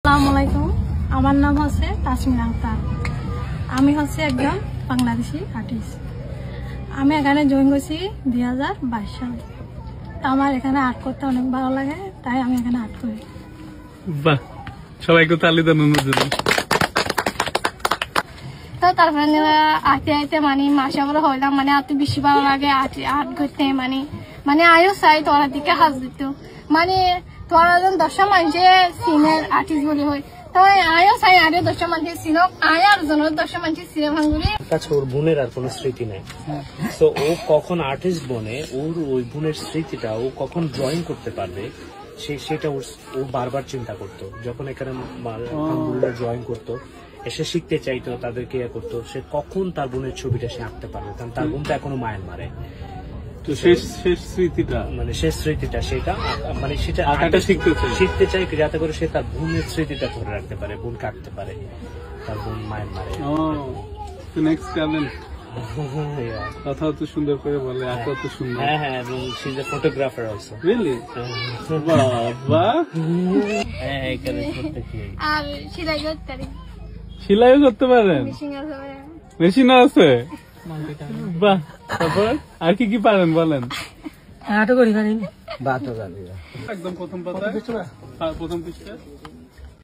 আসসালামু আলাইকুম, আমার নাম হচ্ছে তাসমিন আক্তার। আমি হচ্ছে একজন বাংলাদেশি আর্টিস্ট। আমি এখানে জয়েন করছি 2022 সালে। আমার এখানে আর্ট করতে অনেক ভালো লাগে, তাই আমি এখানে আর্ট করি। বাহ, সবাই একটু তালি দেন ওনার জন্য। তো তারপরে আঁকতে আঁকতে মানে মাসে আমরা হইলাম, মানে এত বেশি ভালো লাগে আর্ট করতে। মানে আয়ও চাই তোরা দিকে হাত দিত, মানে তোরা যখন 10 মানুষে সিনের আর্টিস্ট বলি হয়, তো আয়ও চাই আরো 10 মানুষের সিনক আয় আর জন 10 মানুষের সিনে ভাঙগুলি কাছে ওর বোনের আর কোনো স্মৃতি নাই। তো ও কখন আর্টিস্ট বনে, ওর ওই বোনের স্মৃতিটা ও কখন ড্রয়িং করতে পারবে সেটা ও বারবার চিন্তা করতো। যখন এখানে ড্রয়িং করতো, এসে শিখতে চাইতো, তাদেরকে ইয়ে করতো, সে কখন তার বোনের ছবিটা সে আঁকতে পারবে, কারণ তার বোন তো এখনো মায়ের মারে। তো শেষ স্মৃতিটা মানে শেষ স্মৃতিটা সেটা মানে সেটা আঁকাটা শিখতে চাই যাতে করে সে তার বোনের স্মৃতিটা ধরে রাখতে পারে, বোনকে আঁকতে পারে, তার বোন মায়ের মারে। নেক্সট ট্যালেন্ট কথা তো সুন্দর করে বলে, আঁকা তো সুন্দর। হ্যাঁ হ্যাঁ, এবং C is a photographer also. Really? বাবা, হ্যাঁ এখানে প্রত্যেকটি আর সেলাই করতে পারি, সেলাইও করতে পারেন? মেশিন আছে? বাহ, তারপর আর কি কি পারেন বলেন? আর্টও করি পারি। একদম প্রথম পাতা, প্রথম পৃষ্ঠা।